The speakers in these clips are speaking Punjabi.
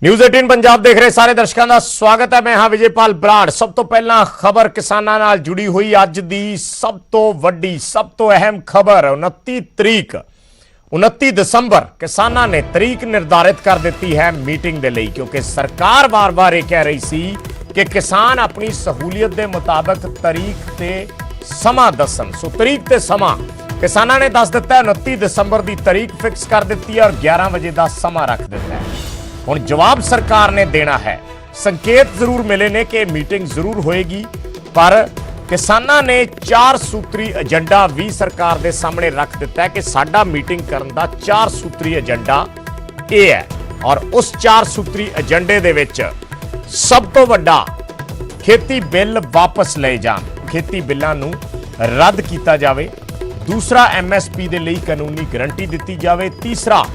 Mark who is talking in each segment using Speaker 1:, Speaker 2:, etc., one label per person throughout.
Speaker 1: न्यूज़ 18 पंजाब देख रहे सारे दर्शकों का स्वागत है। मैं हाँ विजयपाल बराड़। सब तो पहला खबर किसानां नाल जुड़ी हुई अज दी सब तो वड्डी सब तो अहम खबर 29 दसंबर किसानां ने तरीक निर्धारित कर दी है मीटिंग के लिए, क्योंकि सरकार बार बार यह कह रही सी कि किसान अपनी सहूलियत के मुताबिक तरीक ते समा दसन। सो तरीक ते समा किसानां ने दस दिता है। 29 दसंबर की तरीक फिक्स कर दी है और 11 बजे का समा रख दिता है। हुण जवाब सरकार ने देना है। संकेत जरूर मिले ने कि मीटिंग जरूर होएगी, पर किसानां ने 4 सूत्री एजेंडा भी सरकार के सामने रख दिता है कि साडा मीटिंग करन दा 4 सूत्री एजेंडा यह है। और उस 4 सूत्री एजेंडे दे विच सब तो वड्डा खेती बिल वापस ले जाण, खेती बिल्लां नूं रद्द किया जाए। दूसरा MSP दे लई कानूनी गारंटी दी जाए। तीसरा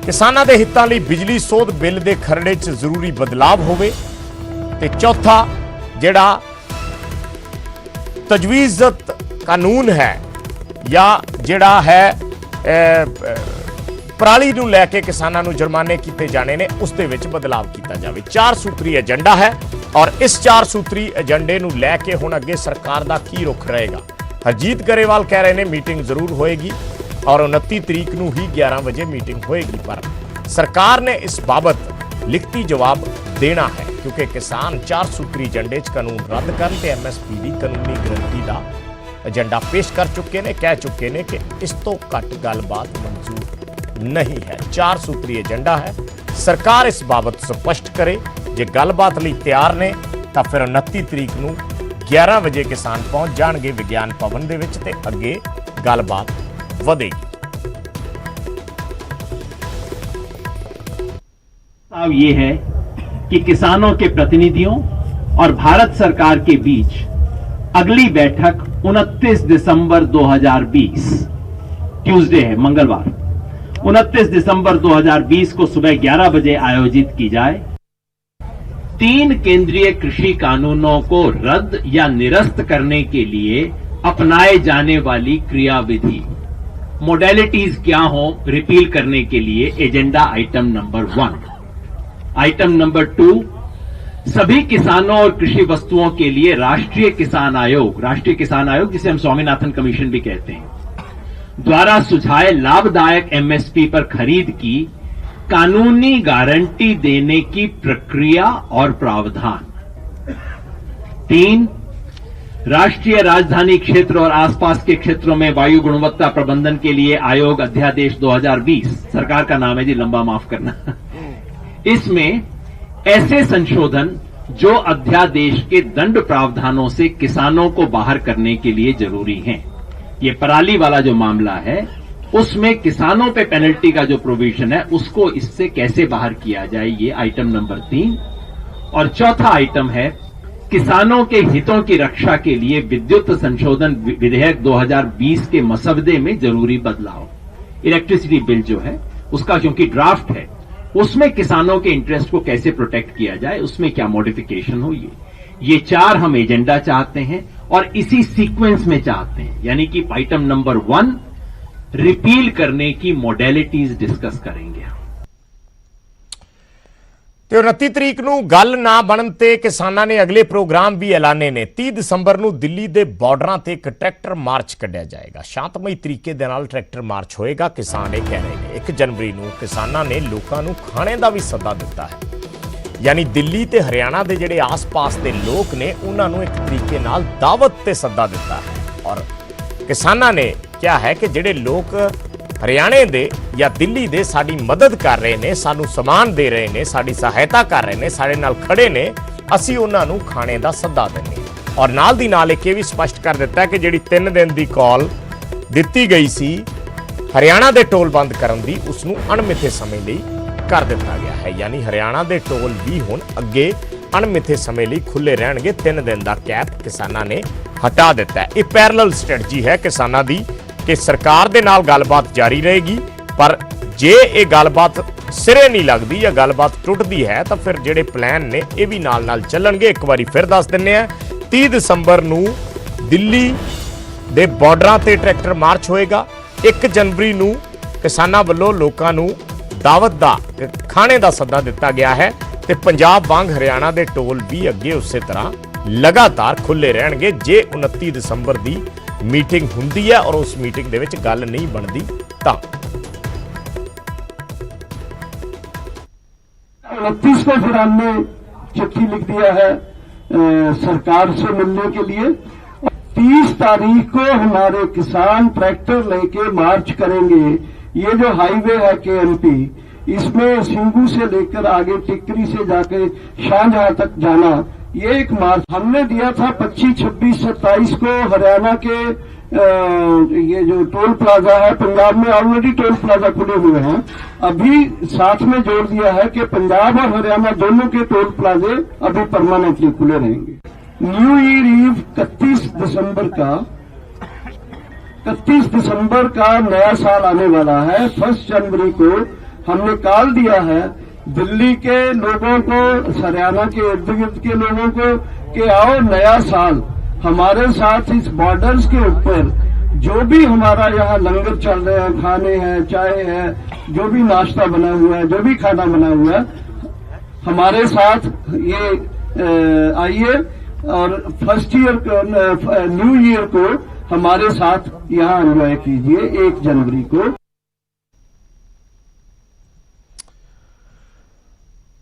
Speaker 1: किसानां दे हितां लई बिजली सोध बिल दे खरड़े च जरूरी बदलाव होवे। ते चौथा जिहड़ा तजवीज़त कानून है या जिहड़ा है पराली नूं लैके किसानां नूं जुर्माने कीते जाने ने उस दे विच बदलाव किया जाए। 4 सूत्री एजेंडा है और इस 4 सूत्री एजेंडे नूं लैके हुण अगे सरकार दा की रुख रहेगा। हरजीत गरेवाल कह रहे हैं मीटिंग जरूर होएगी और 29 तरीक नूं ही 11 बजे मीटिंग होएगी, पर सरकार ने इस बाबत लिखती जवाब देना है, क्योंकि किसान 4 सूत्री एजेंडे च कानून रद्द करन ते MSP की कानूनी गारंटी का एजेंडा पेश कर चुके ने, कह चुके ने कि इस तो घट गलबात मंजूर नहीं है। 4 सूत्री एजेंडा है। सरकार इस बाबत स्पष्ट करे। जे गलबात लई तैयार ने तो फिर 29 तरीक नूं 11 बजे किसान पहुंच जाएंगे विज्ञान भवन दे विच ते अगे गलबात वधेगी।
Speaker 2: अब ये है कि किसानों के प्रतिनिधियों और भारत सरकार के बीच अगली बैठक 29 दिसंबर 2020 ट्यूसडे है, मंगलवार 29 दिसंबर 2020 को सुबह 11 बजे आयोजित की जाए। 3 केंद्रीय कृषि कानूनों को रद्द या निरस्त करने के लिए अपनाए जाने वाली क्रियाविधि मोडेलिटीज क्या हो रिपील करने के लिए agenda item number 1। Item number 2, सभी किसानों और कृषि वस्तुओं के लिए राष्ट्रीय किसान आयोग जिसे हम स्वामीनाथन कमीशन भी कहते हैं, द्वारा सुझाए लाभदायक MSP पर खरीद की कानूनी गारंटी देने की प्रक्रिया और प्रावधान। 3, राष्ट्रीय राजधानी क्षेत्र और आसपास के क्षेत्रों में वायु गुणवत्ता प्रबंधन के लिए आयोग अध्यादेश 2020, सरकार का नाम है जी, लंबा माफ करना। इसमें ऐसे संशोधन जो अध्यादेश के दंड प्रावधानों से किसानों को बाहर करने के लिए जरूरी हैं। ये पराली वाला जो मामला है उसमें किसानों पे पेनल्टी का जो प्रोविजन है उसको इससे कैसे बाहर किया जाए, ये आइटम नंबर 3। और चौथा आइटम है किसानों के हितों की रक्षा के लिए विद्युत संशोधन विधेयक 2020 के मसवदे में जरूरी बदलाव। इलेक्ट्रिसिटी बिल जो है उसका क्योंकि ड्राफ्ट है, उसमें किसानों के इंटरेस्ट को कैसे प्रोटेक्ट किया जाए, उसमें क्या मॉडिफिकेशन हो, ये 4 हम एजेंडा चाहते हैं और इसी सीक्वेंस में चाहते हैं। यानी कि आइटम नंबर 1 रिपील करने की मॉडेलिटीज डिस्कस करेंगे।
Speaker 1: ਤੇ 29 ਤਰੀਕ ਨੂੰ ਗੱਲ ਨਾ ਬਣਨ ਤੇ ਕਿਸਾਨਾਂ ਨੇ ਅਗਲੇ ਪ੍ਰੋਗਰਾਮ ਵੀ ਐਲਾਨੇ ਨੇ। 30 ਦਸੰਬਰ ਨੂੰ ਦਿੱਲੀ ਦੇ ਬਾਰਡਰਾਂ ਤੇ ਇੱਕ ਟਰੈਕਟਰ ਮਾਰਚ ਕੱਢਿਆ ਜਾਏਗਾ। ਸ਼ਾਂਤਮਈ ਤਰੀਕੇ ਦੇ ਨਾਲ ਟਰੈਕਟਰ ਮਾਰਚ ਹੋਏਗਾ। ਕਿਸਾਨ ਇਹ ਕਹਿ ਰਹੇ ਨੇ 1 ਜਨਵਰੀ ਨੂੰ ਕਿਸਾਨਾਂ ਨੇ ਲੋਕਾਂ ਨੂੰ ਖਾਣੇ ਦਾ ਵੀ ਸੱਦਾ ਦਿੱਤਾ ਹੈ। यानी दिल्ली ते हरियाणा के जिहड़े आस पास के लोग ने उन्होंने एक तरीके नाल दावत ते सद्दा दिता है। और किसानां ने क्या है कि जिहड़े लोग हरियाणे दे या दिल्ली दे साडी मदद कर रहे ने, सानू समान दे रहे ने, साडी सहायता कर रहे ने, साडे नाल खड़े ने, असीं उन्हां नूं खाणे दा सद्दा दिंदे। और नाल दी नाल एक भी स्पष्ट कर दिता कि जिहड़ी 3 दिन की कॉल दित्ती गई सी हरियाणा दे टोल बंद करन दी, उसनूं अणमिथे समय लई कर दिता गया है। यानी हरियाणा के टोल भी हुण अगे अणमिथे समय लिए खुले रहणगे। 3 दिन का कैप किसानां ने हटा दिता है। यह पैरेलल स्ट्रैटजी है किसानां दी कि सरकार दे नाल गलबात जारी रहेगी, पर जे ये गलबात सिरे नहीं लगती या गलबात टुटती है तो फिर जिहड़े प्लान ने यह भी नाल नाल चलणगे। एक बारी फिर दस दिंदे आ 30 दसंबर नूं दिल्ली दे बार्डरां ते ट्रैक्टर मार्च होएगा। 1 जनवरी नूं किसानां वल्लों लोकां नूं ਦਾਵਤ ਦਾ ਖਾਣੇ ਦਾ ਸੱਦਾ ਦਿੱਤਾ ਗਿਆ ਹੈ ਤੇ ਪੰਜਾਬ ਵਾਂਗ ਹਰਿਆਣਾ ਦੇ ਟੋਲ ਵੀ ਅੱਗੇ ਉਸੇ ਤਰ੍ਹਾਂ ਲਗਾਤਾਰ ਖੁੱਲੇ ਰਹਿਣਗੇ ਜੇ 29 ਦਸੰਬਰ ਦੀ ਮੀਟਿੰਗ ਹੁੰਦੀ ਹੈ ਔਰ ਉਸ ਮੀਟਿੰਗ ਦੇ ਵਿੱਚ ਗੱਲ ਨਹੀਂ ਬਣਦੀ ਤਾਂ
Speaker 3: 29 को फिर हमने चिट्ठी लिख दिया है सरकार से मिलने के लिए। 30 तारीख को हमारे किसान ट्रैक्टर लेके मार्च करेंगे। ये जो हाईवे है केएमपी, इसमें सिंगू से लेकर आगे टिकरी से जाके शाहजहां तक जाना, ये एक मार्च हमने दिया था। 25, 26, 27 को हरियाणा के ये जो टोल प्लाजा है, पंजाब में ऑलरेडी टोल प्लाजा खुले हुए हैं, अभी साथ में जोड़ दिया है कि पंजाब और हरियाणा दोनों के टोल प्लाजे अभी परमानेंटली खुले रहेंगे। न्यू ईयर ईव 31 दिसंबर का नया साल आने वाला है। 1 जनवरी को हमने कॉल दिया है दिल्ली के लोगों को, हरियाणा के इर्द गिर्द के लोगों को कि आओ नया साल हमारे साथ इस बॉर्डर्स के ऊपर जो भी हमारा यहाँ लंगर चल रहे हैं, खाने हैं, चाय है, जो भी नाश्ता बना हुआ है, जो भी खाना बना हुआ है, हमारे साथ ये आइए और फर्स्ट ईयर न्यू ईयर को हमारे साथ यहाँ एंजॉय कीजिए 1 जनवरी को।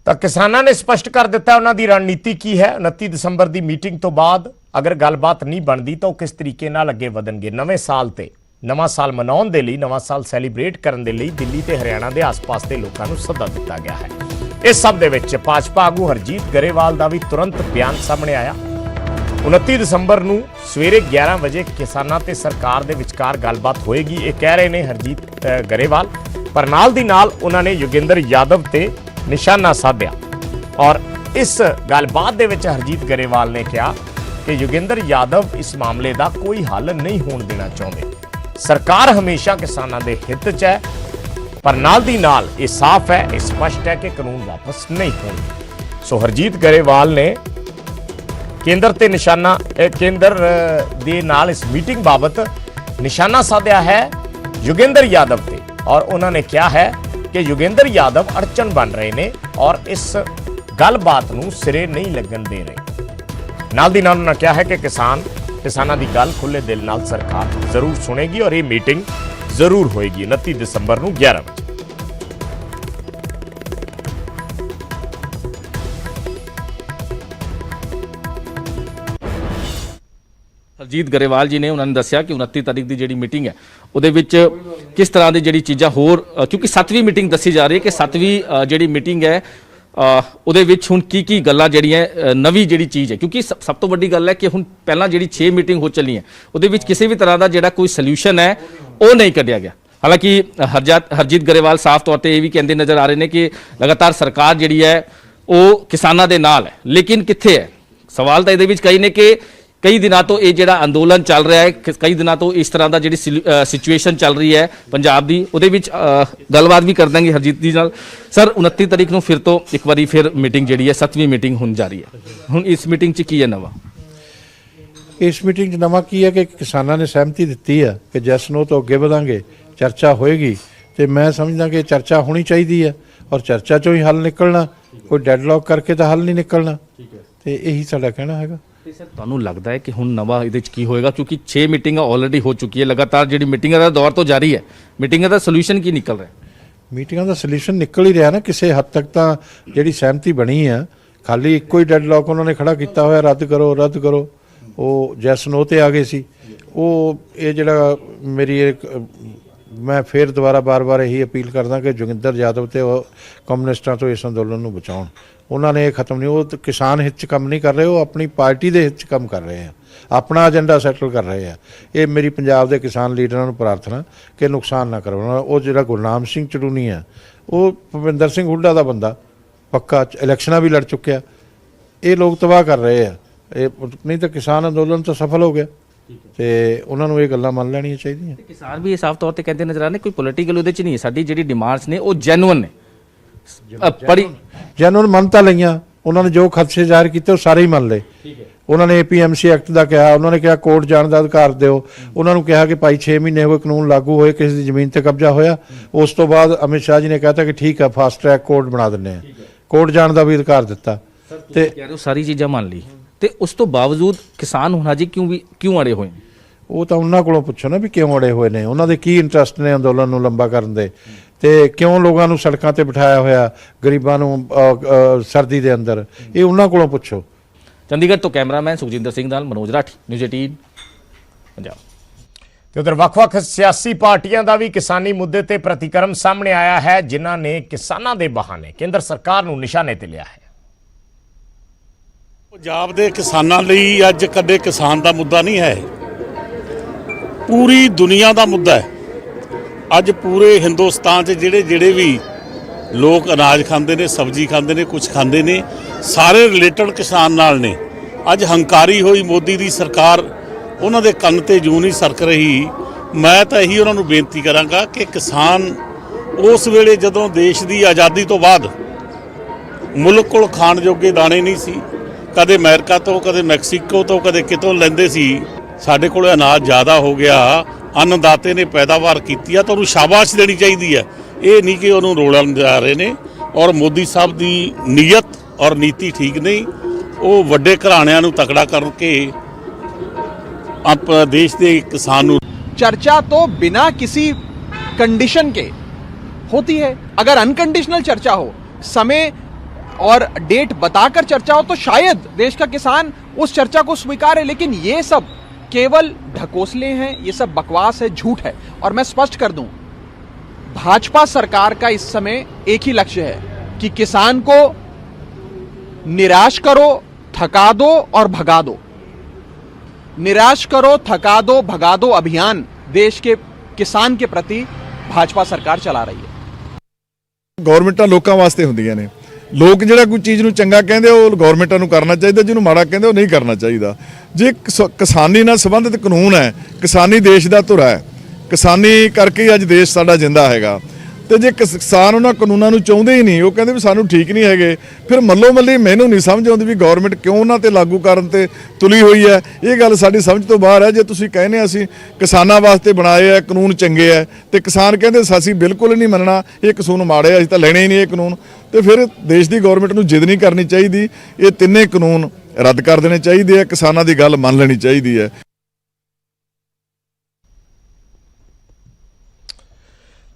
Speaker 1: ਤਾਂ ਕਿਸਾਨਾਂ ਨੇ ਸਪਸ਼ਟ ਕਰ ਦਿੱਤਾ ਉਹਨਾਂ ਦੀ ਰਣਨੀਤੀ ਕੀ ਹੈ। 29 ਦਸੰਬਰ ਦੀ ਮੀਟਿੰਗ ਤੋਂ ਬਾਅਦ ਅਗਰ ਗੱਲਬਾਤ ਨਹੀਂ ਬਣਦੀ ਤਾਂ ਉਹ ਕਿਸ ਤਰੀਕੇ ਨਾਲ ਅੱਗੇ ਵਧਣਗੇ। ਨਵੇਂ ਸਾਲ ਤੇ ਨਵਾਂ ਸਾਲ ਮਨਾਉਣ ਦੇ ਲਈ, ਨਵਾਂ ਸਾਲ ਸੈਲੀਬ੍ਰੇਟ ਕਰਨ ਦੇ ਲਈ ਦਿੱਲੀ ਤੇ ਹਰਿਆਣਾ ਦੇ ਆਸ-ਪਾਸ ਦੇ ਲੋਕਾਂ ਨੂੰ ਸੱਦਾ ਦਿੱਤਾ ਗਿਆ ਹੈ। ਇਸ ਸਭ ਦੇ ਵਿੱਚ ਭਾਜਪਾ ਆਗੂ ਹਰਜੀਤ ਗਰੇਵਾਲ ਦਾ ਵੀ ਤੁਰੰਤ ਬਿਆਨ ਸਾਹਮਣੇ ਆਇਆ। 29 ਦਸੰਬਰ ਨੂੰ ਸਵੇਰੇ 11 ਵਜੇ ਕਿਸਾਨਾਂ ਤੇ ਸਰਕਾਰ ਦੇ ਵਿਚਕਾਰ ਗੱਲਬਾਤ ਹੋਏਗੀ, ਇਹ ਕਹਿ ਰਹੇ ਨੇ ਹਰਜੀਤ ਗਰੇਵਾਲ। ਪਰ ਨਾਲ ਦੀ ਨਾਲ ਉਹਨਾਂ ਨੇ ਯੋਗਿੰਦਰ ਯਾਦਵ ਤੇ ਨਿਸ਼ਾਨਾ ਸਾਧਿਆ ਔਰ ਇਸ ਗੱਲਬਾਤ ਦੇ ਵਿੱਚ ਹਰਜੀਤ ਗਰੇਵਾਲ ਨੇ ਕਿਹਾ ਕਿ ਯੋਗਿੰਦਰ ਯਾਦਵ ਇਸ ਮਾਮਲੇ ਦਾ ਕੋਈ ਹੱਲ ਨਹੀਂ ਹੋਣ ਦੇਣਾ ਚਾਹੁੰਦੇ। ਸਰਕਾਰ ਹਮੇਸ਼ਾ ਕਿਸਾਨਾਂ ਦੇ ਹਿੱਤ 'ਚ ਹੈ, ਪਰ ਨਾਲ ਦੀ ਨਾਲ ਇਹ ਸਾਫ਼ ਹੈ, ਇਹ ਸਪਸ਼ਟ ਹੈ ਕਿ ਕਾਨੂੰਨ ਵਾਪਸ ਨਹੀਂ ਹੋਣਗੇ। ਸੋ ਹਰਜੀਤ ਗਰੇਵਾਲ ਨੇ ਕੇਂਦਰ ਤੇ ਨਿਸ਼ਾਨਾ ਕੇਂਦਰ ਦੇ ਨਾਲ ਇਸ ਮੀਟਿੰਗ ਬਾਬਤ ਨਿਸ਼ਾਨਾ ਸਾਧਿਆ ਹੈ ਯੋਗਿੰਦਰ ਯਾਦਵ ਤੇ ਔਰ ਉਹਨਾਂ ਨੇ ਕਿਹਾ ਹੈ ਕਿ ਯੋਗਿੰਦਰ ਯਾਦਵ ਅੜਚਨ ਬਣ ਰਹੇ ਨੇ ਔਰ ਇਸ ਗੱਲਬਾਤ ਨੂੰ ਸਿਰੇ ਨਹੀਂ ਲੱਗਣ ਦੇ ਰਹੇ। ਨਾਲ ਦੀ ਨਾਲ ਉਹਨਾਂ ਕਿਹਾ ਹੈ ਕਿ ਕਿਸਾਨਾਂ ਦੀ ਗੱਲ ਖੁੱਲੇ ਦਿਲ ਨਾਲ ਸਰਕਾਰ ਜ਼ਰੂਰ ਸੁਣੇਗੀ ਔਰ ਇਹ ਮੀਟਿੰਗ ਜ਼ਰੂਰ ਹੋਏਗੀ 29 ਦਸੰਬਰ ਨੂੰ 11 ਵਜੇ।
Speaker 4: ਹਰਜੀਤ ਗਰੇਵਾਲ ਜੀ ਨੇ ਉਹਨਾਂ ਨੇ ਦੱਸਿਆ ਕਿ 29 ਤਾਰੀਖ ਦੀ ਜਿਹੜੀ ਮੀਟਿੰਗ ਹੈ ਉਹਦੇ ਵਿੱਚ ਕਿਸ ਤਰ੍ਹਾਂ ਦੀ ਜਿਹੜੀ ਚੀਜ਼ਾਂ ਹੋਰ ਕਿਉਂਕਿ 7ਵੀਂ ਮੀਟਿੰਗ ਦੱਸੀ ਜਾ ਰਹੀ ਹੈ ਕਿ 7ਵੀਂ ਜਿਹੜੀ ਮੀਟਿੰਗ ਹੈ ਉਹਦੇ ਵਿੱਚ ਹੁਣ ਕੀ ਗੱਲਾਂ ਜਿਹੜੀਆਂ ਨਵੀਂ ਜਿਹੜੀ ਚੀਜ਼ ਹੈ ਕਿਉਂਕਿ ਸਭ ਤੋਂ ਵੱਡੀ ਗੱਲ ਹੈ ਕਿ ਹੁਣ ਪਹਿਲਾਂ ਜਿਹੜੀ 6 ਮੀਟਿੰਗ ਹੋ ਚੱਲੀ ਹੈ ਉਹਦੇ ਵਿੱਚ ਕਿਸੇ ਵੀ ਤਰ੍ਹਾਂ ਦਾ ਜਿਹੜਾ ਕੋਈ ਸੋਲੂਸ਼ਨ ਹੈ ਉਹ ਨਹੀਂ ਕੱਢਿਆ ਗਿਆ। ਹਾਲਾਂਕਿ ਹਰਜੀਤ ਗਰੇਵਾਲ ਸਾਫ਼ ਤੌਰ ਤੇ ਇਹ ਵੀ ਕਹਿੰਦੇ ਨਜ਼ਰ ਆ ਰਹੇ ਨੇ ਕਿ ਲਗਾਤਾਰ ਸਰਕਾਰ ਜਿਹੜੀ ਹੈ ਉਹ ਕਿਸਾਨਾਂ ਦੇ ਨਾਲ ਹੈ, ਲੇਕਿਨ ਕਿੱਥੇ ਹੈ? ਸਵਾਲ ਤਾਂ ਇਹਦੇ ਵਿੱਚ ਕਈ ਨੇ ਕਿ ਕਈ ਦਿਨਾਂ ਤੋਂ ਇਹ ਜਿਹੜਾ ਅੰਦੋਲਨ ਚੱਲ ਰਿਹਾ ਹੈ, ਕਈ ਦਿਨਾਂ ਤੋਂ ਇਸ ਤਰ੍ਹਾਂ ਦਾ ਜਿਹੜੀ ਸਿਚੁਏਸ਼ਨ ਚੱਲ ਰਹੀ ਹੈ ਪੰਜਾਬ ਦੀ, ਉਹਦੇ ਵਿੱਚ ਗੱਲਬਾਤ ਵੀ ਕਰ ਦਾਂਗੇ ਹਰਜੀਤ ਜੀ ਨਾਲ। ਸਰ 29 ਤਾਰੀਖ ਨੂੰ ਫਿਰ ਤੋਂ ਇੱਕ ਵਾਰੀ ਫਿਰ ਮੀਟਿੰਗ ਜਿਹੜੀ ਹੈ 7ਵੀਂ ਮੀਟਿੰਗ ਹੋਣ ਜਾ ਰਹੀ ਹੈ, ਹੁਣ ਇਸ ਮੀਟਿੰਗ 'ਚ ਕੀ ਹੈ ਨਵਾਂ?
Speaker 5: ਇਸ ਮੀਟਿੰਗ 'ਚ ਨਵਾਂ ਕੀ ਹੈ ਕਿ ਕਿਸਾਨਾਂ ਨੇ ਸਹਿਮਤੀ ਦਿੱਤੀ ਹੈ ਕਿ ਜਿਸ ਨੂੰ ਤੋਂ ਅੱਗੇ ਵਧਾਂਗੇ, ਚਰਚਾ ਹੋਏਗੀ ਤੇ ਮੈਂ ਸਮਝਦਾ ਕਿ ਚਰਚਾ ਹੋਣੀ ਚਾਹੀਦੀ ਹੈ ਔਰ ਚਰਚਾ 'ਚੋਂ ਹੀ ਹੱਲ ਨਿਕਲਣਾ, ਕੋਈ ਡੈਡਲੌਕ ਕਰਕੇ ਤਾਂ ਹੱਲ ਨਹੀਂ ਨਿਕਲਣਾ। ਤੇ ਇਹੀ ਸਾਡਾ ਕਹਿਣਾ ਹੈਗਾ।
Speaker 4: ਤੇ ਸਰ ਤੁਹਾਨੂੰ ਲੱਗਦਾ ਹੈ ਕਿ ਹੁਣ ਨਵਾਂ ਇਹਦੇ 'ਚ ਕੀ ਹੋਏਗਾ? ਕਿਉਂਕਿ 6 ਮੀਟਿੰਗਾਂ ਆਲਰੇਡੀ ਹੋ ਚੁੱਕੀ ਹੈ, ਲਗਾਤਾਰ ਜਿਹੜੀ ਮੀਟਿੰਗਾਂ ਦਾ ਦੌਰ ਤੋਂ ਜਾਰੀ ਹੈ, ਮੀਟਿੰਗਾਂ ਦਾ ਸੋਲੂਸ਼ਨ ਕੀ ਨਿਕਲ ਰਿਹਾ?
Speaker 5: ਮੀਟਿੰਗਾਂ ਦਾ ਸੋਲੂਸ਼ਨ ਨਿਕਲ ਹੀ ਰਿਹਾ ਨਾ ਕਿਸੇ ਹੱਦ ਤੱਕ। ਤਾਂ ਜਿਹੜੀ ਸਹਿਮਤੀ ਬਣੀ ਆ, ਖਾਲੀ ਇੱਕੋ ਹੀ ਡੈਡਲੌਕ ਉਹਨਾਂ ਨੇ ਖੜਾ ਕੀਤਾ ਹੋਇਆ, ਰੱਦ ਕਰੋ। ਉਹ ਜੈਸ ਨੋ ਤੇ ਆ ਗਏ ਸੀ। ਉਹ ਇਹ ਜਿਹੜਾ ਮੈਂ ਫਿਰ ਦੁਬਾਰਾ ਬਾਰ-ਬਾਰ ਇਹੀ ਅਪੀਲ ਕਰਦਾ ਕਿ ਜੋਗਿੰਦਰ ਯਾਦਵ ਤੇ ਉਹ ਕਮਿਊਨਿਸਟਾਂ ਤੋਂ ਇਸ ਅੰਦੋਲਨ ਨੂੰ ਬਚਾਉਣ। ਉਹਨਾਂ ਨੇ ਇਹ ਖਤਮ ਨਹੀਂ, ਉਹ ਕਿਸਾਨ ਹਿੱਤ 'ਚ ਕੰਮ ਨਹੀਂ ਕਰ ਰਹੇ, ਉਹ ਆਪਣੀ ਪਾਰਟੀ ਦੇ ਹਿੱਤ 'ਚ ਕੰਮ ਕਰ ਰਹੇ ਆ, ਆਪਣਾ ਏਜੰਡਾ ਸੈਟਲ ਕਰ ਰਹੇ ਆ। ਇਹ ਮੇਰੀ ਪੰਜਾਬ ਦੇ ਕਿਸਾਨ ਲੀਡਰਾਂ ਨੂੰ ਪ੍ਰਾਰਥਨਾ ਕਿ ਨੁਕਸਾਨ ਨਾ ਕਰਵਾਉਣ। ਉਹ ਜਿਹੜਾ ਗੁਰਨਾਮ ਸਿੰਘ ਚੜੂਨੀ ਆ, ਉਹ ਭੁਪਿੰਦਰ ਸਿੰਘ ਹੁੱਡਾ ਦਾ ਬੰਦਾ ਪੱਕਾ, ਇਲੈਕਸ਼ਨਾਂ ਵੀ ਲੜ ਚੁੱਕਿਆ। ਇਹ ਲੋਕ ਤਬਾਹ ਕਰ ਰਹੇ ਆ, ਇਹ ਨਹੀਂ ਤਾਂ ਕਿਸਾਨ ਅੰਦੋਲਨ ਤਾਂ ਸਫਲ ਹੋ ਗਿਆ। ਤੇ ਉਹਨਾਂ ਨੂੰ ਇਹ ਗੱਲਾਂ ਮੰਨ ਲੈਣੀਆਂ ਚਾਹੀਦੀਆਂ।
Speaker 4: ਕਿਸਾਨ ਵੀ ਇਹ ਸਾਫ਼ ਤੌਰ ਤੇ ਕਹਿੰਦੇ ਨਜ਼ਰ ਆ ਰਹੇ ਕੋਈ ਪੋਲੀਟੀਕਲ ਉਹਦੇ 'ਚ ਨਹੀਂ ਹੈ, ਸਾਡੀ ਜਿਹੜੀ ਡਿਮਾਂਡਸ ਨੇ ਉਹ ਜੈਨੂਅਨ ਨੇ, ਜੈਨੂਅਨ
Speaker 5: ਮੰਨ ਤਾਂ ਲਈਆਂ। ਉਹਨਾਂ ਨੇ ਜੋ ਖਦਸ਼ੇ ਜ਼ਾਹਿਰ ਕੀਤੇ ਉਹ ਸਾਰੇ ਹੀ ਮੰਨ ਲਏ। ਉਹਨਾਂ ਨੇ APMC ਐਕਟ ਦਾ ਕਿਹਾ, ਉਹਨਾਂ ਨੇ ਕਿਹਾ ਕੋਰਟ ਜਾਣ ਦਾ ਅਧਿਕਾਰ ਦਿਓ, ਉਹਨਾਂ ਨੂੰ ਕਿਹਾ ਕਿ ਭਾਈ 6 ਮਹੀਨੇ ਹੋਏ ਕਾਨੂੰਨ ਲਾਗੂ ਹੋਏ, ਕਿਸੇ ਦੀ ਜ਼ਮੀਨ ਤੇ ਕਬਜ਼ਾ ਹੋਇਆ। ਉਸ ਤੋਂ ਬਾਅਦ ਅਮਿਤ ਸ਼ਾਹ ਜੀ ਨੇ ਕਹਿਤਾ ਕਿ ਠੀਕ ਹੈ ਫਾਸਟ ਟਰੈਕ ਕੋਰਟ ਬਣਾ ਦਿੰਦੇ ਆ, ਕੋਰਟ ਜਾਣ ਦਾ ਵੀ ਅਧਿਕਾਰ ਦਿੱਤਾ। ਤੇ
Speaker 4: ਕਹਿ ਰਹੇ ਹੋ ਸਾਰੀ ਚੀਜ਼ਾਂ ਮੰਨ ਲਈ ਤੇ ਉਸ ਤੋਂ ਬਾਵਜੂਦ ਕਿਸਾਨ ਹੁਣ ਅਜੇ ਕਿਉਂ ਅੜੇ ਹੋਏ ਨੇ?
Speaker 5: ਉਹ ਤਾਂ ਉਹਨਾਂ ਕੋਲੋਂ ਪੁੱਛੋ ਨਾ ਵੀ ਕਿਉਂ ਅੜੇ ਹੋਏ ਨੇ, ਉਹਨਾਂ ਦੇ ਕੀ ਇੰਟਰਸਟ ਨੇ ਅੰਦੋਲਨ ਨੂੰ ਲੰਬਾ ਕਰਨ ਦੇ, ਤੇ ਕਿਉਂ ਲੋਕਾਂ ਨੂੰ ਸੜਕਾਂ ਤੇ ਬਿਠਾਇਆ ਹੋਇਆ, ਗਰੀਬਾਂ ਨੂੰ ਸਰਦੀ ਦੇ ਅੰਦਰ, ਇਹ ਉਹਨਾਂ ਕੋਲੋਂ ਪੁੱਛੋ।
Speaker 4: ਚੰਡੀਗੜ੍ਹ ਤੋਂ ਕੈਮਰਾਮੈਨ ਸੁਖਜਿੰਦਰ ਸਿੰਘ ਨਾਲ ਮਨੋਜ ਰਾਠੀ, ਨਿਊਜ਼ 18 ਪੰਜਾਬ।
Speaker 1: ਤੇ ਉਧਰ ਵੱਖ-ਵੱਖ ਸਿਆਸੀ ਪਾਰਟੀਆਂ ਦਾ ਵੀ ਕਿਸਾਨੀ ਮੁੱਦੇ ਤੇ ਪ੍ਰਤੀਕਰਮ ਸਾਹਮਣੇ ਆਇਆ ਹੈ, ਜਿਨ੍ਹਾਂ ਨੇ ਕਿਸਾਨਾਂ ਦੇ ਬਹਾਨੇ ਕੇਂਦਰ ਸਰਕਾਰ ਨੂੰ ਨਿਸ਼ਾਨੇ ਤੇ ਲਿਆ ਹੈ।
Speaker 6: ਪੰਜਾਬ ਦੇ ਕਿਸਾਨਾਂ ਲਈ ਅੱਜ ਕਦੇ ਕਿਸਾਨ ਦਾ ਮੁੱਦਾ ਨਹੀਂ ਹੈ, ਪੂਰੀ ਦੁਨੀਆ ਦਾ ਮੁੱਦਾ ਹੈ। ਅੱਜ ਪੂਰੇ ਹਿੰਦੁਸਤਾਨ 'ਚ ਜਿਹੜੇ ਵੀ ਲੋਕ ਅਨਾਜ ਖਾਂਦੇ ਨੇ, ਸਬਜ਼ੀ ਖਾਂਦੇ ਨੇ, ਕੁਝ ਖਾਂਦੇ ਨੇ, ਸਾਰੇ ਰਿਲੇਟਡ ਕਿਸਾਨ ਨਾਲ ਨੇ। ਅੱਜ ਹੰਕਾਰੀ ਹੋਈ ਮੋਦੀ ਦੀ ਸਰਕਾਰ, ਉਹਨਾਂ ਦੇ ਕੰਨ ਤੇ ਜੂੰ ਨਹੀਂ ਸਰਕ ਰਹੀ। ਮੈਂ ਤਾਂ ਇਹੀ ਉਹਨਾਂ ਨੂੰ ਬੇਨਤੀ ਕਰਾਂਗਾ ਕਿ ਕਿਸਾਨ ਉਸ ਵੇਲੇ ਜਦੋਂ ਦੇਸ਼ ਦੀ ਆਜ਼ਾਦੀ ਤੋਂ ਬਾਅਦ ਮੁਲਕ ਕੋਲ ਖਾਣ ਜੋਗੇ ਦਾਣੇ ਨਹੀਂ ਸੀ, ਕਦੇ ਅਮਰੀਕਾ ਤੋਂ, ਕਦੇ ਮੈਕਸੀਕੋ ਤੋਂ, ਕਦੇ ਕਿਤੋਂ ਲੈਂਦੇ ਸੀ। ਸਾਡੇ ਕੋਲ ਅਨਾਜ ਜ਼ਿਆਦਾ ਹੋ ਗਿਆ, ਅੰਨਦਾਤੇ ਨੇ ਪੈਦਾਵਾਰ ਕੀਤੀ ਆ ਤਾਂ ਉਹਨੂੰ ਸ਼ਾਬਾਸ਼ ਦੇਣੀ ਚਾਹੀਦੀ ਹੈ। ਇਹ ਨਹੀਂ ਕਿ ਉਹਨੂੰ ਰੋਲਣ ਜਾ ਰਹੇ ਨੇ। ਔਰ ਮੋਦੀ ਸਾਹਿਬ ਦੀ ਨੀਅਤ ਔਰ ਨੀਤੀ ਠੀਕ ਨਹੀਂ। ਉਹ ਵੱਡੇ ਘਰਾਣਿਆਂ ਨੂੰ ਤਕੜਾ ਕਰਕੇ देश के किसान।
Speaker 7: चर्चा तो बिना किसी कंडीशन के होती है। अगर अनकंडीशनल चर्चा हो, समय और डेट बताकर चर्चा हो, तो शायद देश का किसान उस चर्चा को स्वीकारे। लेकिन ये सब केवल ढकोसले हैं, ये सब बकवास है, झूठ है। और मैं स्पष्ट कर दूं, भाजपा सरकार का इस समय एक ही लक्ष्य है कि किसान को निराश करो, थका दो और भगा दो। निराश करो, थका दो, भगा दो अभियान देश के किसान के प्रति भाजपा सरकार चला रही है।
Speaker 8: गवर्नमेंटां लोकां वास्ते हुंदियां ने। लोग जिहड़ा कोई चीज़ नूं चंगा कहंदे ਉਹ गवर्नमेंटां ਨੂੰ ਕਰਨਾ ਚਾਹੀਦਾ, ਜਿਹਨੂੰ ਮਾੜਾ ਕਹਿੰਦੇ ਉਹ ਨਹੀਂ ਕਰਨਾ ਚਾਹੀਦਾ। ਜੇ ਕਿਸਾਨੀ ਨਾਲ ਸੰਬੰਧਿਤ ਕਾਨੂੰਨ ਹੈ, ਕਿਸਾਨੀ ਦੇਸ਼ ਦਾ ਧੁਰਾ ਹੈ, ਕਿਸਾਨੀ ਕਰਕੇ ਹੀ ਅੱਜ ਦੇਸ਼ ਸਾਡਾ ਜਿੰਦਾ ਹੈਗਾ। ਤੇ ਜੇ ਕਿਸਾਨ ਉਹਨਾਂ ਕਾਨੂੰਨਾਂ ਨੂੰ ਚਾਹੁੰਦੇ ਹੀ ਨਹੀਂ, ਉਹ ਕਹਿੰਦੇ ਵੀ ਸਾਨੂੰ ਠੀਕ ਨਹੀਂ ਹੈਗੇ, ਫਿਰ ਮੱਲੋ ਮੱਲੀ ਮੈਨੂੰ ਨਹੀਂ ਸਮਝ ਆਉਂਦੀ ਵੀ ਗਵਰਨਮੈਂਟ ਕਿਉਂ ਉਹਨਾਂ ਤੇ ਲਾਗੂ ਕਰਨ ਤੇ ਤੁਲੀ ਹੋਈ ਹੈ। ਇਹ ਗੱਲ ਸਾਡੀ ਸਮਝ ਤੋਂ ਬਾਹਰ ਹੈ। ਜੇ ਤੁਸੀਂ ਕਹਿੰਦੇ ਅਸੀਂ ਕਿਸਾਨਾਂ ਵਾਸਤੇ ਬਣਾਏ ਆ ਕਾਨੂੰਨ ਚੰਗੇ ਆ, ਤੇ ਕਿਸਾਨ ਕਹਿੰਦੇ ਅਸੀਂ ਬਿਲਕੁਲ ਨਹੀਂ ਮੰਨਣਾ, ਇਹ ਕਾਨੂੰਨ ਮਾੜੇ ਆ, ਅਸੀਂ ਤਾਂ ਲੈਣੇ ਹੀ ਨਹੀਂ ਇਹ ਕਾਨੂੰਨ, ਤੇ ਫਿਰ ਦੇਸ਼ ਦੀ ਗਵਰਨਮੈਂਟ ਨੂੰ ਜਿੱਦ ਨਹੀਂ ਕਰਨੀ ਚਾਹੀਦੀ। ਇਹ ਤਿੰਨੇ ਕਾਨੂੰਨ ਰੱਦ ਕਰ ਦੇਣੇ ਚਾਹੀਦੇ ਆ, ਕਿਸਾਨਾਂ ਦੀ ਗੱਲ ਮੰਨ ਲੈਣੀ ਚਾਹੀਦੀ ਹੈ।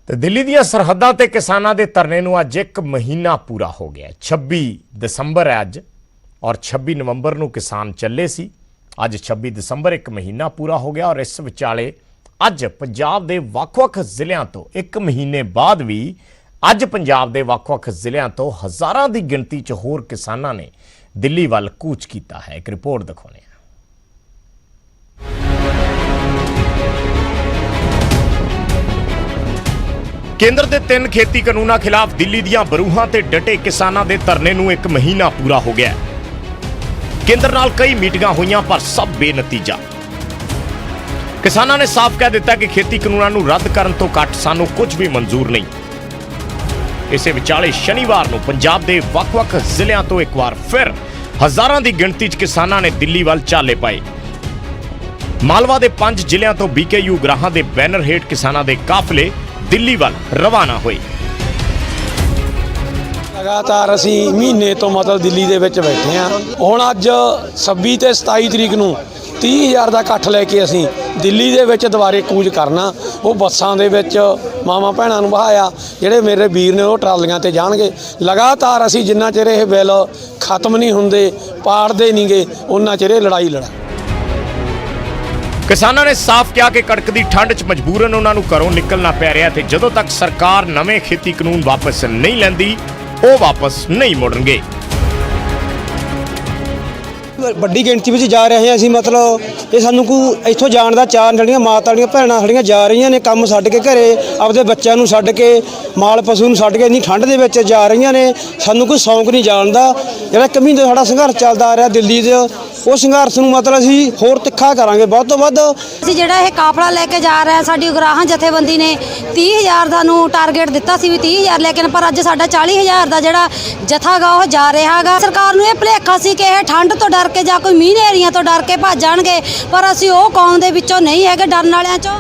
Speaker 1: ਤੇ ਦਿੱਲੀ ਦੀਆਂ ਸਰਹੱਦਾਂ ਤੇ ਕਿਸਾਨਾਂ ਦੇ ਧਰਨੇ ਨੂੰ ਅੱਜ 1 ਮਹੀਨਾ ਪੂਰਾ ਹੋ ਗਿਆ। 26 ਦਸੰਬਰ ਹੈ ਅੱਜ, ਔਰ 26 ਨਵੰਬਰ ਨੂੰ ਕਿਸਾਨ ਚੱਲੇ ਸੀ। ਅੱਜ 26 ਦਸੰਬਰ 1 ਮਹੀਨਾ ਪੂਰਾ ਹੋ ਗਿਆ, ਔਰ ਇਸ ਵਿਚਾਲੇ ਅੱਜ ਪੰਜਾਬ ਦੇ ਵੱਖ-ਵੱਖ ਜ਼ਿਲ੍ਹਿਆਂ ਤੋਂ 1 ਮਹੀਨੇ ਬਾਅਦ ਵੀ ਅੱਜ ਪੰਜਾਬ ਦੇ ਵੱਖ-ਵੱਖ ਜ਼ਿਲ੍ਹਿਆਂ ਤੋਂ ਹਜ਼ਾਰਾਂ ਦੀ ਗਿਣਤੀ 'ਚ ਹੋਰ ਕਿਸਾਨਾਂ ਨੇ ਦਿੱਲੀ ਵੱਲ ਕੂਚ ਕੀਤਾ ਹੈ। ਇੱਕ ਰਿਪੋਰਟ ਦਿਖਾਉਂਦੇ ਹਾਂ। ਕੇਂਦਰ ਦੇ 3 ਖੇਤੀ ਕਾਨੂੰਨਾਂ ਖਿਲਾਫ ਦਿੱਲੀ ਦੀਆਂ ਬਰੂਹਾਂ ਤੇ ਡਟੇ ਕਿਸਾਨਾਂ ਦੇ ਧਰਨੇ ਨੂੰ 1 ਮਹੀਨਾ ਪੂਰਾ ਹੋ ਗਿਆ। ਕੇਂਦਰ ਨਾਲ ਕਈ ਮੀਟਿੰਗਾਂ ਹੋਈਆਂ, ਪਰ ਸਭ ਬੇਨਤੀਜਾ। ਕਿਸਾਨਾਂ ਨੇ ਸਾਫ਼ ਕਹਿ ਦਿੱਤਾ ਕਿ ਖੇਤੀ ਕਾਨੂੰਨਾਂ ਨੂੰ ਰੱਦ ਕਰਨ ਤੋਂ ਘੱਟ ਸਾਨੂੰ ਕੁਝ ਵੀ ਮਨਜ਼ੂਰ ਨਹੀਂ। ਇਸੇ ਵਿਚਾਲੇ ਸ਼ਨੀਵਾਰ ਨੂੰ ਪੰਜਾਬ ਦੇ ਵੱਖ-ਵੱਖ ਜ਼ਿਲ੍ਹਿਆਂ ਤੋਂ ਇੱਕ ਵਾਰ ਫਿਰ ਹਜ਼ਾਰਾਂ ਦੀ ਗਿਣਤੀ 'ਚ ਕਿਸਾਨਾਂ ਨੇ ਦਿੱਲੀ ਵੱਲ ਚਾਲੇ ਪਾਏ। ਮਾਲਵਾ ਦੇ 5 ਜ਼ਿਲ੍ਹਿਆਂ ਤੋਂ BKU ਗਰਾਹਾਂ ਦੇ ਬੈਨਰ ਹੇਠ ਕਿਸਾਨਾਂ ਦੇ ਕਾਫਲੇ ਦਿੱਲੀ ਵੱਲ ਰਵਾਨਾ ਹੋਏ।
Speaker 9: ਲਗਾਤਾਰ ਅਸੀਂ ਮਹੀਨੇ ਤੋਂ ਮਤਲਬ ਦਿੱਲੀ ਦੇ ਵਿੱਚ ਬੈਠੇ ਹਾਂ। ਹੁਣ ਅੱਜ 26 ਤੇ 27 ਤਰੀਕ ਨੂੰ 30,000 ਦਾ ਇਕੱਠ ਲੈ ਕੇ ਅਸੀਂ ਦਿੱਲੀ ਦੇ ਵਿੱਚ ਦੁਬਾਰੇ ਕੂਚ ਕਰਨਾ। ਉਹ ਬੱਸਾਂ ਦੇ ਵਿੱਚ ਮਾਵਾਂ ਭੈਣਾਂ ਨੂੰ ਬਹਾਇਆ, ਜਿਹੜੇ ਮੇਰੇ ਵੀਰ ਨੇ ਉਹ ਟਰਾਲੀਆਂ ਤੇ ਜਾਣਗੇ। ਲਗਾਤਾਰ ਅਸੀਂ ਜਿੰਨਾ ਚਿਰ ਇਹ ਬਿੱਲ ਖਤਮ ਨਹੀਂ ਹੁੰਦੇ, ਪਾੜਦੇ ਨਹੀਂਗੇ, ਉਹਨਾਂ ਚਿਰ ਇਹ ਲੜਾਈ ਲੜਾ।
Speaker 1: ਕਿਸਾਨਾਂ ਨੇ ਸਾਫ਼ ਕਿਹਾ ਕਿ ਕੜਕਦੀ ਠੰਡ 'ਚ ਮਜਬੂਰਨ ਉਹਨਾਂ ਨੂੰ ਘਰੋਂ ਨਿਕਲਣਾ ਪੈ ਰਿਹਾ, ਤੇ ਜਦੋਂ ਤੱਕ ਸਰਕਾਰ ਨਵੇਂ ਖੇਤੀ ਕਾਨੂੰਨ ਵਾਪਸ ਨਹੀਂ ਲੈਂਦੀ, ਉਹ ਵਾਪਸ ਨਹੀਂ ਮੁੜਨਗੇ।
Speaker 9: ਵੱਡੀ ਗਿਣਤੀ ਵਿੱਚ ਜਾ ਰਹੇ ਹਾਂ ਅਸੀਂ, ਮਤਲਬ ਇਹ ਸਾਨੂੰ ਕੋਈ ਇੱਥੋਂ ਜਾਣ ਦਾ ਚਾਅ। ਸਾਡੀਆਂ ਮਾਤਾ ਵਾਲੀਆਂ ਭੈਣਾਂ ਸਾਡੀਆਂ ਜਾ ਰਹੀਆਂ ਨੇ ਕੰਮ ਛੱਡ ਕੇ, ਘਰੇ ਆਪਦੇ ਬੱਚਿਆਂ ਨੂੰ ਛੱਡ ਕੇ, ਮਾਲ ਪਸ਼ੂ ਨੂੰ ਛੱਡ ਕੇ ਇੰਨੀ ਠੰਡ ਦੇ ਵਿੱਚ ਜਾ ਰਹੀਆਂ ਨੇ। ਸਾਨੂੰ ਕੋਈ ਸ਼ੌਂਕ ਨਹੀਂ ਜਾਣ ਦਾ। ਜਿਹੜਾ 1 ਮਹੀਨੇ ਸਾਡਾ ਸੰਘਰਸ਼ ਚੱਲਦਾ ਆ ਰਿਹਾ ਦਿੱਲੀ ਦੇ, ਉਹ ਸੰਘਰਸ਼ ਨੂੰ ਮਤਲਬ ਅਸੀਂ ਹੋਰ ਤਿੱਖਾ ਕਰਾਂਗੇ, ਵੱਧ ਤੋਂ ਵੱਧ।
Speaker 10: ਅਸੀਂ ਜਿਹੜਾ ਇਹ ਕਾਫਲਾ ਲੈ ਕੇ ਜਾ ਰਿਹਾ, ਸਾਡੀ ਉਗਰਾਹਾਂ ਜਥੇਬੰਦੀ ਨੇ 30,000 ਦਾ ਨੂੰ ਟਾਰਗੇਟ ਦਿੱਤਾ ਸੀ ਵੀ 30,000 ਲੈ ਕੇ, ਪਰ ਅੱਜ ਸਾਡਾ 40,000 ਦਾ ਜਿਹੜਾ ਜਥਾ ਗਾ ਉਹ ਜਾ ਰਿਹਾ ਗਾ। ਸਰਕਾਰ ਨੂੰ ਇਹ ਭੁਲੇਖਾ ਸੀ ਕਿ ਇਹ ਠੰਡ ਤੋਂ ਡਰ ਕੇ ਜਾਂ ਕੋਈ ਮੀਂਹ ਹਨੇਰੀਆਂ ਤੋਂ ਡਰ ਕੇ ਭੱਜ ਜਾਣਗੇ, ਪਰ ਅਸੀਂ ਉਹ ਕੌਮ ਦੇ ਵਿੱਚੋਂ ਨਹੀਂ ਹੈਗੇ ਡਰਨ ਵਾਲਿਆਂ ਚੋਂ।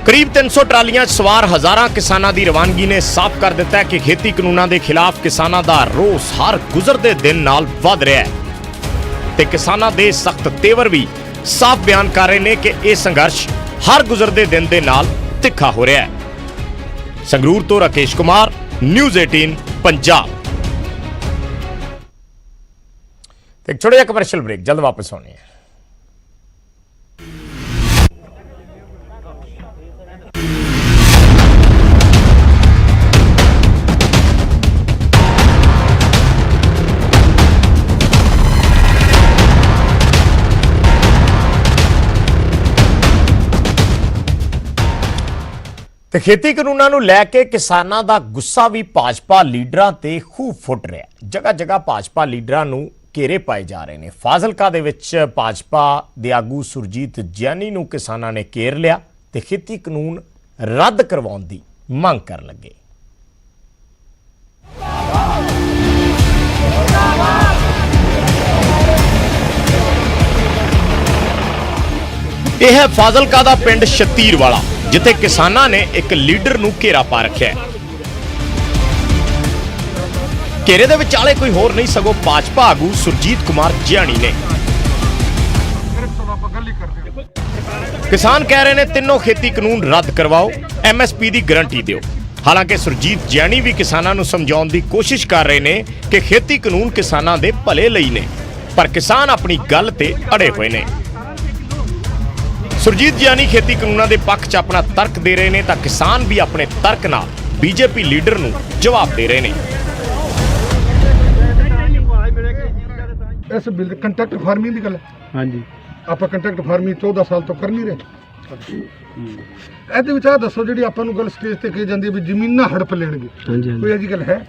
Speaker 1: ਕਰੀਬ 300 ਟਰਾਲੀਆਂ 'ਚ ਸਵਾਰ ਹਜ਼ਾਰਾਂ ਕਿਸਾਨਾਂ ਦੀ ਰਵਾਨਗੀ ਨੇ ਸਾਫ਼ ਕਰ ਦਿੱਤਾ ਹੈ ਕਿ ਖੇਤੀ ਕਾਨੂੰਨਾਂ ਦੇ ਖਿਲਾਫ ਕਿਸਾਨਾਂ ਦਾ ਰੋਸ ਹਰ ਗੁਜ਼ਰਦੇ ਦਿਨ ਨਾਲ ਵਧ ਰਿਹਾ ਹੈ ਤੇ ਕਿਸਾਨਾਂ ਦੇ ਸਖਤ ਤੇਵਰ ਵੀ ਸਾਫ਼ ਬਿਆਨ ਕਰ ਰਹੇ ਨੇ ਕਿ ਇਹ ਸੰਘਰਸ਼ ਹਰ ਗੁਜ਼ਰਦੇ ਦਿਨ ਦੇ ਨਾਲ ਤਿੱਖਾ ਹੋ ਰਿਹਾ ਹੈ। ਸੰਗਰੂਰ ਤੋਂ ਰਾਕੇਸ਼ ਕੁਮਾਰ, ਨਿਊਜ਼ 18 ਪੰਜਾਬ। ਇੱਕ ਛੋਟਾ ਜਿਹਾ ਕਮਰਸ਼ੀਅਲ ਬ੍ਰੇਕ, ਜਲਦ ਵਾਪਸ ਆਉਣੇ हैं। ਤੇ ਖੇਤੀ ਕਾਨੂੰਨਾਂ ਨੂੰ ਲੈ ਕੇ ਕਿਸਾਨਾਂ ਦਾ ਗੁੱਸਾ ਵੀ ਭਾਜਪਾ ਲੀਡਰਾਂ ਤੇ ਖੂਬ ਫੁੱਟ ਰਿਹਾ। ਜਗ੍ਹਾ ਜਗ੍ਹਾ ਭਾਜਪਾ ਲੀਡਰਾਂ ਨੂੰ ਘੇਰੇ ਪਾਏ ਜਾ ਰਹੇ ਨੇ। ਫਾਜ਼ਿਲਕਾ ਦੇ ਵਿੱਚ ਭਾਜਪਾ ਦੇ ਆਗੂ ਸੁਰਜੀਤ ਜੈਨੀ ਨੂੰ ਕਿਸਾਨਾਂ ਨੇ ਘੇਰ ਲਿਆ ਤੇ ਖੇਤੀ ਕਾਨੂੰਨ ਰੱਦ ਕਰਵਾਉਣ ਦੀ ਮੰਗ ਕਰਨ ਲੱਗੇ। ਇਹ ਹੈ ਫਾਜ਼ਿਲਕਾ ਦਾ ਪਿੰਡ ਸ਼ਤੀਰ ਵਾਲਾ, ਜਿੱਥੇ ਕਿਸਾਨਾਂ ਨੇ ਇੱਕ ਲੀਡਰ ਨੂੰ ਘੇਰਾ ਪਾ ਰੱਖਿਆ ਹੈ। ਘੇਰੇ ਦੇ ਵਿਚਾਲੇ ਕੋਈ ਹੋਰ ਨਹੀਂ ਸਗੋਂ ਭਾਜਪਾ ਆਗੂ ਸੁਰਜੀਤ ਕੁਮਾਰ ਜਿਆਣੀ ਨੇ। ਕਿਸਾਨ ਕਹਿ ਰਹੇ ਨੇ ਤਿੰਨੋਂ ਖੇਤੀ ਕਾਨੂੰਨ ਰੱਦ ਕਰਵਾਓ, MSP ਦੀ ਗਾਰੰਟੀ ਦਿਓ। ਹਾਲਾਂਕਿ ਸੁਰਜੀਤ ਜਿਆਣੀ ਵੀ ਕਿਸਾਨਾਂ ਨੂੰ ਸਮਝਾਉਣ ਦੀ ਕੋਸ਼ਿਸ਼ ਕਰ ਰਹੇ ਨੇ ਕਿ ਖੇਤੀ ਕਾਨੂੰਨ ਕਿਸਾਨਾਂ ਦੇ ਭਲੇ ਲਈ ਨੇ, ਪਰ ਕਿਸਾਨ ਆਪਣੀ ਗੱਲ ਤੇ ਅੜੇ ਹੋਏ ਨੇ। ਸੁਰਜੀਤ ਜਿਆਣੀ ਖੇਤੀ ਕਾਨੂੰਨਾਂ ਦੇ ਪੱਖ 'ਚ ਆਪਣਾ ਤਰਕ ਦੇ ਰਹੇ ਨੇ ਤਾਂ ਕਿਸਾਨ ਵੀ ਆਪਣੇ ਤਰਕ ਨਾਲ BJP ਲੀਡਰ ਨੂੰ ਜਵਾਬ ਦੇ ਰਹੇ ਨੇ।
Speaker 3: ਇਸ ਬਿਲ ਕੰਟੈਕਟ ਫਾਰਮਿੰਗ ਦੀ ਗੱਲ, ਹਾਂਜੀ ਆਪਾਂ ਕੰਟੈਕਟ ਫਾਰਮਿੰਗ 14 ਸਾਲ ਤੋਂ ਕਰ ਨਹੀਂ ਰਹੇ। ਇਹਦੇ ਵਿੱਚ ਆ ਦੱਸੋ ਜਿਹੜੀ ਆਪਾਂ ਨੂੰ ਗੱਲ ਸਟੇਜ ਤੇ ਕਹੀ ਜਾਂਦੀ ਹੈ ਵੀ ਜ਼ਮੀਨਾਂ ਹੜਪ ਲੈਣਗੇ, ਕੋਈ ਅਜੀ ਗੱਲ ਹੈ?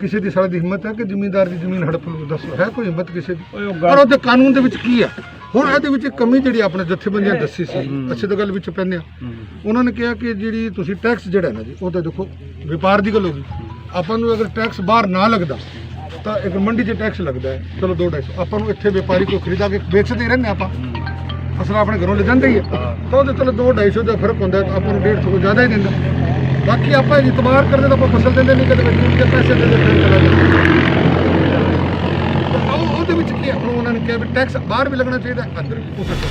Speaker 3: ਕਿਸੇ ਦੀ ਸਾਡੀ ਹਿੰਮਤ ਹੈ ਕਿ ਜ਼ਿਮੀਂਦਾਰ ਦੀ ਜ਼ਮੀਨ ਹੜਪ ਲਓ? ਦੱਸੋ, ਹੈ ਕੋਈ ਹਿੰਮਤ ਕਿਸੇ ਦੀ? ਪਰ ਉਹਦੇ ਕਾਨੂੰਨ ਦੇ ਵਿੱਚ ਕੀ ਹੈ? ਹੁਣ ਇਹਦੇ ਵਿੱਚ ਕਮੀ ਜਿਹੜੀ ਆਪਣੇ ਜਥੇਬੰਦੀਆਂ ਦੱਸੀ ਸੀ, ਅੱਛੇ ਤਾਂ ਗੱਲ ਵਿੱਚ ਪੈਂਦੇ ਆ। ਉਹਨਾਂ ਨੇ ਕਿਹਾ ਕਿ ਜਿਹੜੀ ਤੁਸੀਂ ਟੈਕਸ ਜਿਹੜਾ ਨਾ ਜੀ, ਉਹ ਤਾਂ ਦੇਖੋ ਵਪਾਰ ਦੀ ਗੱਲ ਹੋ ਗਈ। ਆਪਾਂ ਨੂੰ ਅਗਰ ਟੈਕਸ ਬਾਹਰ ਨਾ ਲੱਗਦਾ ਤਾਂ ਇੱਕ ਮੰਡੀ 'ਚ ਟੈਕਸ ਲੱਗਦਾ ਹੈ, ਚਲੋ 2-250 ਆਪਾਂ ਨੂੰ ਇੱਥੇ ਵਪਾਰੀ ਕੋਈ ਖਰੀਦਾ ਕੇ ਵੇਚਦੇ ਹੀ ਰਹਿੰਦੇ ਆਪਾਂ, ਫਸਲ ਆਪਣੇ ਘਰੋਂ ਲੈ ਜਾਂਦੇ ਹੀ ਹੈ, ਤਾਂ ਉਹਦੇ ਚਲੋ 2-250 ਦਾ ਫਰਕ ਹੁੰਦਾ ਤਾਂ ਆਪਾਂ ਨੂੰ 150 ਤੋਂ ਜ਼ਿਆਦਾ ਹੀ ਦਿੰਦਾ। ਬਾਕੀ ਆਪਾਂ ਇਤਬਾਰ ਕਰਦੇ ਤਾਂ ਆਪਾਂ ਫਸਲ ਦਿੰਦੇ ਨਹੀਂ, ਕਦੇ ਵਿੱਚ ਪੈਸੇ ਦੇ ਦਿੰਦੇ ਚਲਾ ਜਾਂਦਾ। ਉਹਦੇ ਵਿੱਚ ਕੀ ਹੁਣ ਉਹਨਾਂ ਨੇ ਕਿਹਾ ਵੀ ਟੈਕਸ ਬਾਹਰ ਵੀ ਲੱਗਣਾ ਚਾਹੀਦਾ, ਅੰਦਰ ਵੀ ਹੋ ਸਕਦਾ।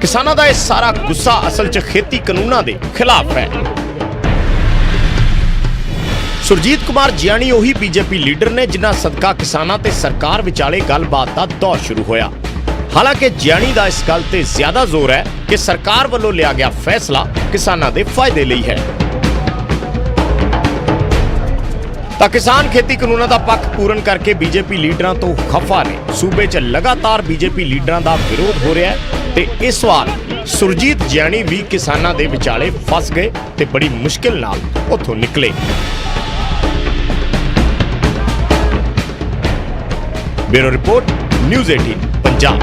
Speaker 1: ਕਿਸਾਨਾਂ ਦਾ ਇਹ ਸਾਰਾ ਗੁੱਸਾ ਅਸਲ 'ਚ ਖੇਤੀ ਕਾਨੂੰਨਾਂ ਦੇ ਖਿਲਾਫ ਹੈ। ਸੁਰਜੀਤ ਕੁਮਾਰ ਜਿਆਣੀ ਉਹੀ BJP ਲੀਡਰ ਨੇ ਜਿਨ੍ਹਾਂ ਸਦਕਾ ਕਿਸਾਨਾਂ ਤੇ ਸਰਕਾਰ ਵਿਚਾਲੇ ਗੱਲਬਾਤ ਦਾ ਦੌਰ ਸ਼ੁਰੂ ਹੋਇਆ। ਹਾਲਾਂਕਿ ਜਿਆਣੀ ਦਾ ਇਸ ਗੱਲ ਤੇ ਜ਼ਿਆਦਾ ਜ਼ੋਰ ਹੈ ਕਿ ਸਰਕਾਰ ਵੱਲੋਂ ਲਿਆ ਗਿਆ ਫੈਸਲਾ ਕਿਸਾਨਾਂ ਦੇ ਫਾਇਦੇ ਲਈ ਹੈ। ਤਾਂ ਕਿਸਾਨ ਖੇਤੀ ਕਾਨੂੰਨਾਂ ਦਾ ਪੱਖ ਪੂਰਨ ਕਰਕੇ BJP ਲੀਡਰਾਂ ਤੋਂ ਖਫਾ ਨੇ। ਸੂਬੇ 'ਚ ਲਗਾਤਾਰ BJP ਲੀਡਰਾਂ ਦਾ ਵਿਰੋਧ ਹੋ ਰਿਹਾ ਹੈ ਤੇ ਇਸ ਵਾਰ ਸੁਰਜੀਤ ਜਿਆਣੀ ਵੀ ਕਿਸਾਨਾਂ ਦੇ ਵਿਚਾਲੇ ਫਸ ਗਏ ਤੇ ਬੜੀ ਮੁਸ਼ਕਿਲ ਨਾਲ ਉੱਥੋਂ ਨਿਕਲੇ। Bureau report, news 18 Punjab.